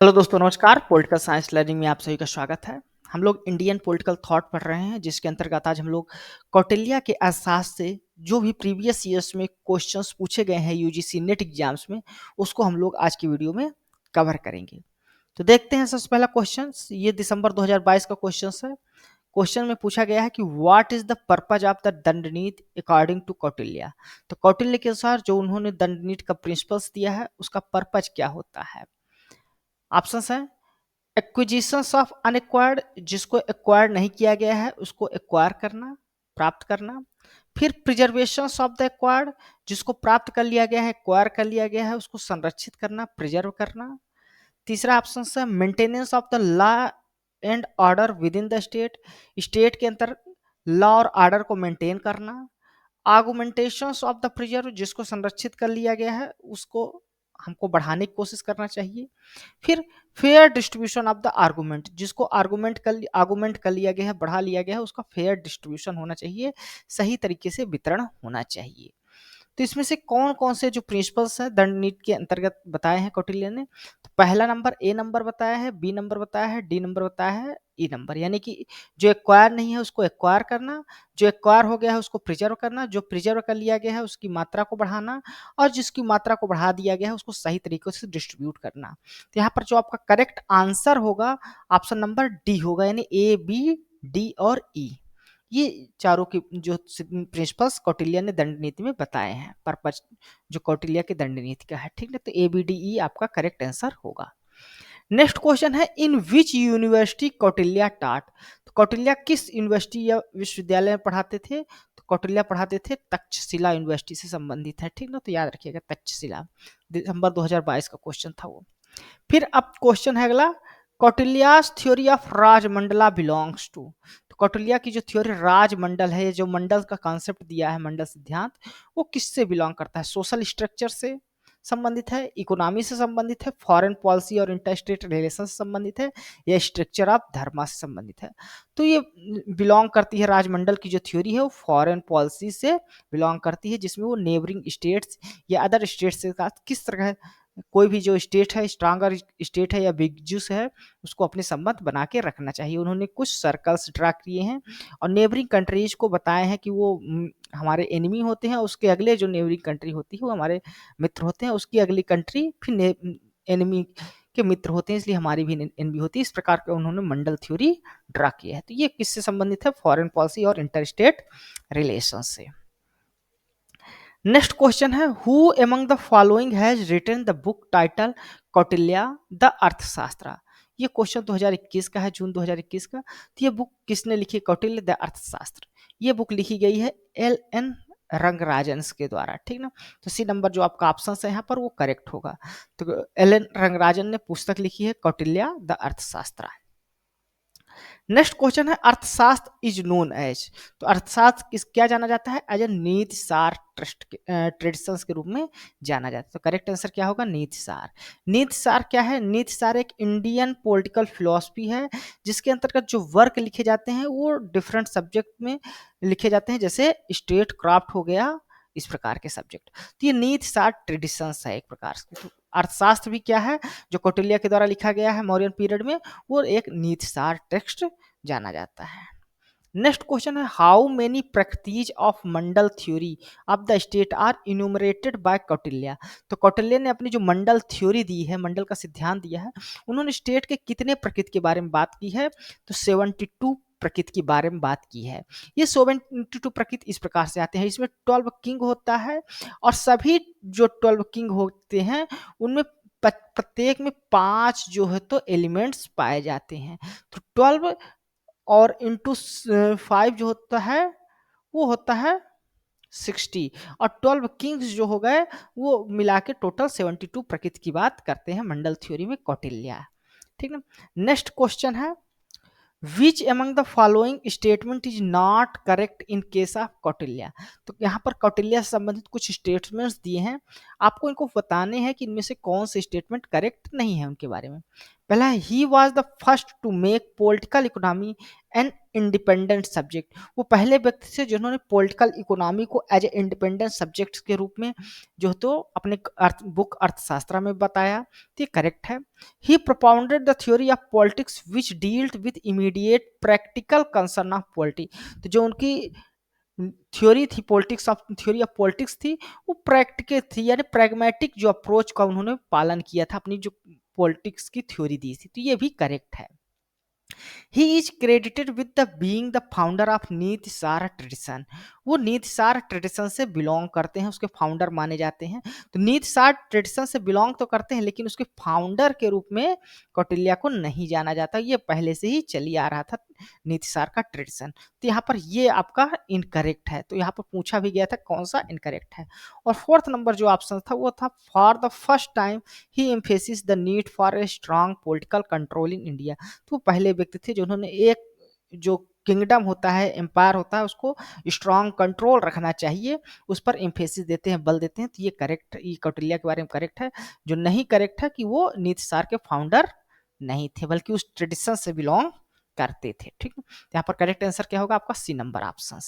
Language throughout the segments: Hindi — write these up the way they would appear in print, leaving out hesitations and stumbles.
हेलो दोस्तों, नमस्कार। पॉलिटिकल साइंस लर्निंग में आप सभी का स्वागत है। हम लोग इंडियन पॉलिटिकल थॉट पढ़ रहे हैं, जिसके अंतर्गत आज हम लोग कौटिल्य के अर्थशास्त्र से जो भी प्रीवियस ईयर्स में क्वेश्चंस पूछे गए हैं यूजीसी नेट एग्जाम्स में, उसको हम लोग आज की वीडियो में कवर करेंगे। तो देखते हैं सबसे पहला क्वेश्चन। ये दिसंबर 2022 का क्वेश्चन है। क्वेश्चन में पूछा गया है कि what is the purpose of the Dandaniti according to Kautilya. तो कौटिल्य के अनुसार जो उन्होंने दंडनीति का प्रिंसिपल्स दिया है, उसका पर्पज क्या होता है। ऑप्शन है एक्विजिशंस ऑफ अनएक्वायर्ड, जिसको एक्वायर नहीं किया गया है उसको एक्वायर करना, प्राप्त करना। फिर प्रिजर्वेशन ऑफ द एक्वायर्ड, जिसको प्राप्त कर लिया गया है, एक्वायर कर लिया गया है, उसको संरक्षित करना, प्रिजर्व करना। तीसरा ऑप्शन है maintenance of the law and order with in the state, state के अंदर लॉ और ऑर्डर को मेंटेन करना। आर्गुमेंटेशन ऑफ द प्रिजर्व, जिसको संरक्षित कर लिया गया है उसको हमको बढ़ाने की कोशिश करना चाहिए। फिर fair distribution of the argument, जिसको आर्गूमेंट कर लिया गया है, बढ़ा लिया गया है, उसका फेयर डिस्ट्रीब्यूशन होना चाहिए, सही तरीके से वितरण होना चाहिए। तो इसमें से कौन कौन से जो प्रिंसिपल्स हैं दंड नीति के अंतर्गत बताए हैं कौटिल्य ने, तो पहला नंबर ए नंबर बताया है, बी नंबर बताया है, डी नंबर बताया है, ई नंबर। यानी कि जो एक्वायर नहीं है उसको एक्वायर करना, जो एक्वायर हो गया है उसको प्रिजर्व करना, जो प्रिजर्व कर लिया गया है उसकी मात्रा को बढ़ाना, और जिसकी मात्रा को बढ़ा दिया गया है उसको सही तरीके से डिस्ट्रीब्यूट करना। तो यहाँ पर जो आपका करेक्ट आंसर होगा ऑप्शन नंबर डी होगा, यानी ए बी डी और ई। ये चारों की जो प्रिंसिपल्स कौटिल्य ने दंड नीति में बताए हैं, पर्पज जो कौटिल्य के दंड नीति का है, ठीक है। तो ए बी डी ई आपका करेक्ट आंसर होगा। नेक्स्ट क्वेश्चन है इन विच यूनिवर्सिटी कौटिल्य टाट। तो कौटिल्य किस यूनिवर्सिटी या विश्वविद्यालय में पढ़ाते थे, तो कौटिल्य पढ़ाते थे तक्षशिला यूनिवर्सिटी से संबंधित है, ठीक ना। तो याद रखिएगा तक्षशिला, दिसंबर 2022 का क्वेश्चन था वो। फिर अब क्वेश्चन है अगला, कौटिल्यास थ्योरी ऑफ राजमंडला बिलोंग्स टू। तो कौटिल्य की जो थ्योरी राजमंडल है, जो मंडल का कॉन्सेप्ट दिया है, मंडल सिद्धांत, वो किससे बिलोंग करता है। सोशल स्ट्रक्चर से संबंधित है, इकोनॉमी से संबंधित है, फॉरेन पॉलिसी और इंटरस्टेट रिलेशन से संबंधित है, या स्ट्रक्चर ऑफ धर्मा से संबंधित है। तो ये बिलोंग करती है, राजमंडल की जो थ्योरी है वो फॉरेन पॉलिसी से बिलोंग करती है, जिसमें वो नेबरिंग स्टेट्स या अदर स्टेट्स के साथ किस तरह कोई भी जो स्टेट है, स्ट्रांगर स्टेट है या बिगजूस है, उसको अपने संबंध बना के रखना चाहिए। उन्होंने कुछ सर्कल्स ड्रा किए हैं और नेबरिंग कंट्रीज को बताए हैं कि वो हमारे एनिमी होते हैं, उसके अगले जो नेबरिंग कंट्री होती है वो हमारे मित्र होते हैं, उसकी अगली कंट्री फिर एनिमी के मित्र होते हैं, इसलिए हमारी भी एनिमी होती है। इस प्रकार का उन्होंने मंडल थ्योरी ड्रा किया है। तो ये किससे संबंधित है, फॉरेन पॉलिसी और इंटरस्टेट रिलेशन से। नेक्स्ट क्वेश्चन है who among the following has written the book title Kautilya the Arthashastra. ये क्वेश्चन 2021 का है, जून 2021 का। तो ये बुक किसने लिखी, कौटिल्य द अर्थशास्त्र। ये बुक लिखी गई है एल एन रंगराजन के द्वारा, ठीक ना। तो सी नंबर जो आपका ऑप्शन है यहाँ पर वो करेक्ट होगा। तो एल एन रंगराजन ने पुस्तक लिखी है कौटिल्य द अर्थशास्त्र। नेक्स्ट क्वेश्चन है अर्थशास्त्र इज नोन एज। तो अर्थशास्त्र किस क्या जाना जाता है, एज ए नीति सार ट्रस्ट ट्रेडिशंस के रूप में जाना जाता है। तो करेक्ट आंसर क्या होगा, नीति सार। नीति सार क्या है, नीति सार एक इंडियन पॉलिटिकल फिलोसफी है, जिसके अंतर्गत जो वर्क लिखे जाते हैं वो डिफरेंट सब्जेक्ट में लिखे जाते हैं, जैसे स्टेट क्राफ्ट हो गया, इस प्रकार के सब्जेक्ट। तो ये नीति सार ट्रेडिशंस है एक प्रकार से। तो अर्थशास्त्र भी क्या है, जो कौटिल्य के द्वारा लिखा गया है मौर्यन पीरियड में, वो एक नीतिसार टेक्स्ट जाना जाता है। नेक्स्ट क्वेश्चन है हाउ मेनी प्रकृतिज of Mandal theory of the state are enumerated by Kautilya. तो कौटिल्य ने अपनी जो मंडल थ्योरी दी है, मंडल का सिद्धांत दिया है, उन्होंने स्टेट के कितने प्रकृति के बारे में बात की है, तो 72 प्रकृति के बारे में बात की है। ये 72 प्रकृति इस प्रकार से आते हैं, इसमें 12 किंग होता है, और सभी जो 12 किंग होते हैं उनमें प्रत्येक में 5 जो है तो एलिमेंट्स पाए जाते हैं। तो 12 और इंटू 5 जो होता है वो होता है 60, और 12 किंग्स जो हो गए वो मिला के टोटल 72 प्रकृति की बात करते हैं मंडल थ्योरी में कौटिल्य, ठीक ना। नेक्स्ट क्वेश्चन है which among the following statement is not correct in case of Kautilya. तो यहाँ पर कौटिल्य से संबंधित कुछ स्टेटमेंट्स दिए हैं, आपको इनको बताने हैं कि इनमें से कौन से स्टेटमेंट करेक्ट नहीं है उनके बारे में। पहला है, he was the first to make political economy an independent subject. वो पहले व्यक्ति थे जिन्होंने पॉलिटिकल इकोनॉमी को एज ए इंडिपेंडेंट सब्जेक्ट के रूप में जो तो अपने बुक अर्थशास्त्र में बताया, तो ये करेक्ट है। He propounded the theory of politics which dealt with immediate practical concern of polity. तो जो उनकी थ्योरी थी politics of theory of politics थी, वो प्रैक्टिकल थी, यानी प्रैग्मेटिक जो अप्रोच का उन्होंने पालन किया था अपनी जो पॉलिटिक्स की थ्योरी दी थी, तो ये भी करेक्ट है। He is credited with the being the founder of नीति सार ट्रेडिशन। वो नीति सार ट्रेडिशन से बिलोंग करते हैं, उसके फाउंडर माने जाते हैं। तो नीति सार ट्रेडिशन से बिलोंग तो करते हैं, लेकिन उसके फाउंडर के रूप में कौटिल्य को नहीं जाना जाता, ये पहले से ही चली आ रहा था नीति सार का ट्रेडिशन। तो यहाँ पर ये आपका इनकरेक्ट है, तो यहाँ पर पूछा भी गया था कौन सा इनकरेक्ट है। और फोर्थ नंबर जो ऑप्शन था वो था, for the first time he emphasis the need for a strong political control in India. तो पहले व्यक्ति थे जिन्होंने एक जो किंगडम होता है, एम्पायर होता है, उसको स्ट्रांग कंट्रोल रखना चाहिए, उस पर एम्फेसिस देते हैं, बल देते हैं। तो ये करेक्ट, ये कौटिल्य के बारे में करेक्ट है। जो नहीं करेक्ट है कि वो नीति सार के फाउंडर नहीं थे, बल्कि उस ट्रेडिशन से बिलोंग करते थे। ठीक है, यहाँ पर करेक्ट आंसर क्या होगा आपका, C number option.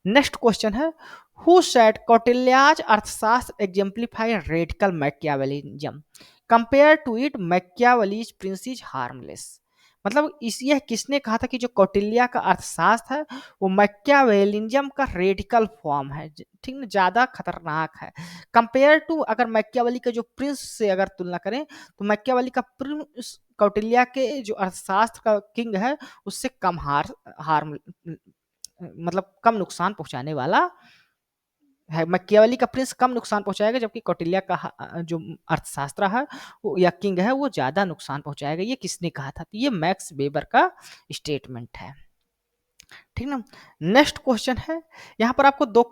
Next question है, who said Kautilya's Arthashastra exemplify radical Machiavellism compare to it Machiavelli's prince is harmless. मतलब इस यह किसने कहा था कि जो कौटिल्य का अर्थशास्त्र है वो मैकियावेलिज्म का रेडिकल फॉर्म है, ठीक ना, ज्यादा खतरनाक है। कंपेयर टू, अगर मैकियावेली का जो प्रिंस से अगर तुलना करें तो मैकियावेली का प्रिंस कौटिल्य के जो अर्थशास्त्र का किंग है उससे कम हार्म मतलब कम नुकसान पहुंचाने वाला है। मैकियावेली का प्रिंस कम नुकसान पहुंचाएगा, जबकि कौटिल्य का जो अर्थशास्त्र है वो या किंग है वो ज्यादा नुकसान पहुंचाएगा। ये किसने कहा था, तो ये मैक्स वेबर का स्टेटमेंट है। ठीक ना। नेक्स्ट क्वेश्चन है, यहाँ पर आपको दो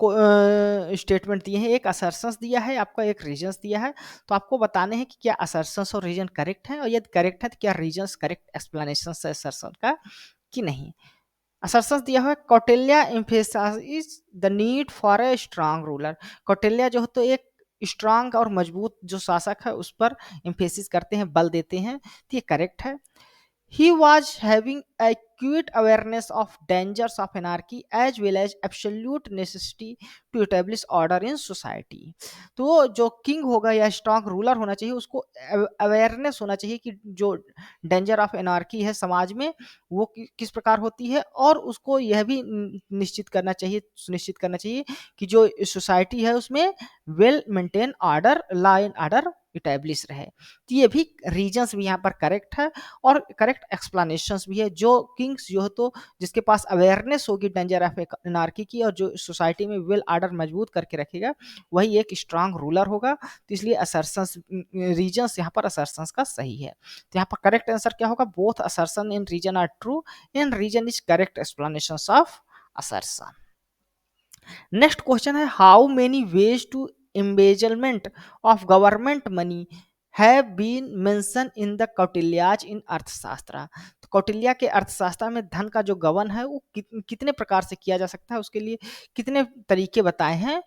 स्टेटमेंट दिए हैं, एक असर्शंस दिया है आपका, एक रीजंस दिया है। तो आपको बताने हैं कि क्या असर्शंस और रीजन करेक्ट है, और यदि करेक्ट है तो क्या रीजंस करेक्ट एक्सप्लेनेशन है असर्शन का कि नहीं। असर्शंस दिया हुआ है, Kautilya emphasise the need for a strong ruler. Kautilya जो है तो एक स्ट्रांग और मजबूत जो शासक है उस पर एम्फेसिस करते हैं, बल देते हैं, तो ये करेक्ट है। He was having acute awareness of dangers of anarchy as well as absolute necessity to establish order in society। तो जो किंग होगा या स्ट्रांग रूलर होना चाहिए उसको अवेयरनेस होना चाहिए कि जो डेंजर ऑफ एनार्की है समाज में वो किस प्रकार होती है, और उसको यह भी निश्चित करना चाहिए, सुनिश्चित करना चाहिए कि जो सोसाइटी है उसमें well maintain order, law and order establish रहे। तो ये भी रीजंस भी यहाँ पर करेक्ट है और करेक्ट एक्सप्लेनेशंस भी है। जो किंग्स जो है तो जिसके पास अवेयरनेस होगी डेंजर ऑफ एनार्की की और जो सोसाइटी में वेल ऑर्डर मजबूत करके रखेगा वही एक स्ट्रांग रूलर होगा। तो इसलिए असर्शंस रीजंस यहाँ पर असर्शंस का सही है। तो यहाँ पर करेक्ट आंसर क्या होगा, both assertion in reason are true and reason is correct explanations of assertion. Next question है, how many ways to embezzlement of government money have been mention in the Kautilya's in Arthashastra. तो कौटिल्य के अर्थशास्त्र में धन का जो गबन है वो कितने प्रकार से किया जा सकता है, उसके लिए कितने तरीके बताए हैं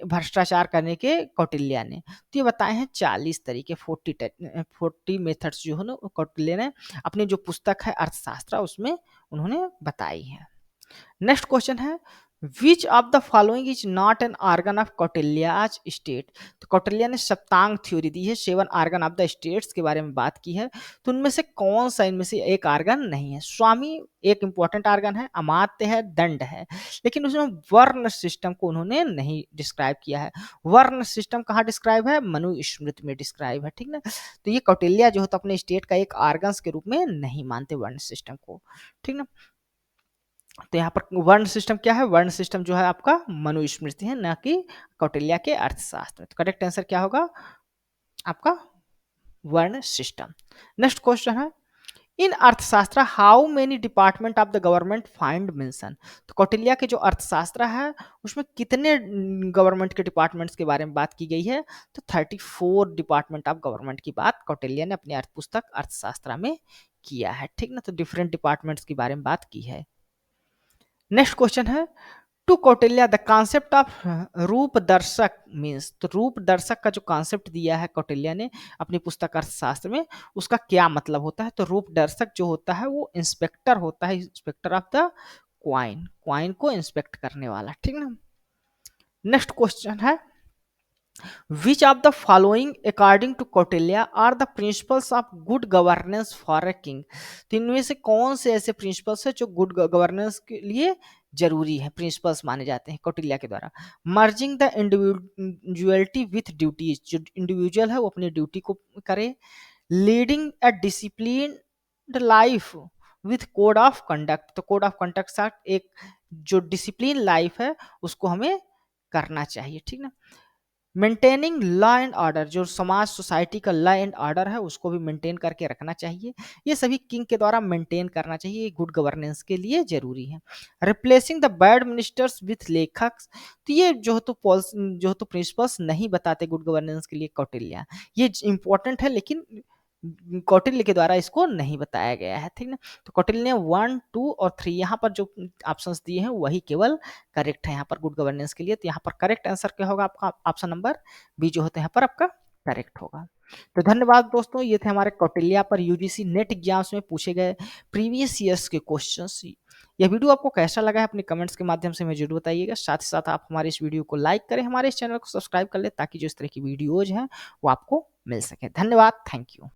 भ्रष्टाचार करने के कौटिल्य ने। तो ये बताए हैं 40 तरीके, 40 मेथड्स जो है ना कौटिल्य ने अपनी जो पुस्तक है अर्थशास्त्र उसमें उन्होंने बताई है। नेक्स्ट क्वेश्चन है, which of the following is not an organ of Kautilya's state. तो कौटिल्य ने सप्तांग थ्योरी दी है, 7 ऑर्गन ऑफ द स्टेट्स के बारे में बात की है, तो उनमें से कौन सा इनमें से एक ऑर्गन नहीं है। स्वामी एक इंपॉर्टेंट ऑर्गन है, अमात्य है, दंड है, लेकिन उसमें वर्ण सिस्टम को उन्होंने नहीं डिस्क्राइब किया है। वर्ण सिस्टम कहाँ डिस्क्राइब है, मनुस्मृति में डिस्क्राइब है। ठीक ना, तो ये कौटिल्य जो है तो अपने स्टेट का एक ऑर्गन्स के रूप में नहीं मानते वर्ण सिस्टम को। ठीक ना, तो यहाँ पर वर्ण सिस्टम क्या है, वर्ण सिस्टम जो है आपका मनुस्मृति है, ना कि कौटिल्य के अर्थशास्त्र में। तो करेक्ट आंसर क्या होगा आपका वर्ण सिस्टम। नेक्स्ट क्वेश्चन है, इन अर्थशास्त्र how many department of the government find mention. तो कौटिल्य के जो अर्थशास्त्र है उसमें कितने गवर्नमेंट के डिपार्टमेंट्स के बारे में बात की गई है, तो 34 डिपार्टमेंट ऑफ गवर्नमेंट की बात कौटिल्य ने अपनी अर्थ पुस्तक अर्थशास्त्र में किया है। ठीक ना, तो डिफरेंट डिपार्टमेंट्स के बारे में बात की है। नेक्स्ट क्वेश्चन है, to Kautilya the concept of Rupa Darshaka means, तो रूप दर्शक का जो कॉन्सेप्ट दिया है कौटिल्य ने अपनी पुस्तक अर्थशास्त्र में, उसका क्या मतलब होता है। तो रूप दर्शक जो होता है वो इंस्पेक्टर होता है, inspector of the coin, coin को इंस्पेक्ट करने वाला, ठीक ना। नेक्स्ट क्वेश्चन है which of the following according to Kautilya are the principles of good governance for a king. तो इनमें से कौन से ऐसे प्रिंसिपल्स है जो गुड गवर्नेंस के लिए जरूरी है, प्रिंसिपल्स माने जाते हैं कौटिल्य के द्वारा। Merging the individuality with duties, जो इंडिविजुअल है वो अपनी ड्यूटी को करे। Leading a discipline life with code of conduct, तो कोड ऑफ कंडक्ट साथ एक जो डिसिप्लिन लाइफ है उसको हमें करना चाहिए, ठीक ना। मेंटेनिंग लॉ एंड ऑर्डर, जो समाज सोसाइटी का लॉ एंड ऑर्डर है उसको भी मेंटेन करके रखना चाहिए, ये सभी किंग के द्वारा मेंटेन करना चाहिए, ये गुड गवर्नेंस के लिए जरूरी है। Replacing the bad ministers with लेखक, तो ये जो तो प्रिंसिपल्स नहीं बताते गुड गवर्नेंस के लिए कौटिल्य, ये इंपॉर्टेंट है लेकिन कौटिल्य के द्वारा इसको नहीं बताया गया है, ठीक ना। तो कौटिल्य ने 1, 2 और 3 यहाँ पर जो ऑप्शंस दिए हैं वही केवल करेक्ट है यहाँ पर गुड गवर्नेंस के लिए। तो यहाँ पर करेक्ट आंसर क्या होगा आपका, ऑप्शन नंबर बी जो होता है यहाँ पर आपका करेक्ट होगा। तो धन्यवाद दोस्तों, ये थे हमारे कौटिल्य पर यूजीसी नेट एग्जाम्स में पूछे गए प्रीवियस ईयर्स के क्वेश्चंस। यह वीडियो आपको कैसा लगा है अपने कमेंट्स के माध्यम से मुझे जरूर बताइएगा। साथ ही साथ आप हमारे इस वीडियो को लाइक करें, हमारे इस चैनल को सब्सक्राइब कर ले ताकि जो इस तरह की वीडियोज हैं वो आपको मिल सके। धन्यवाद, थैंक यू।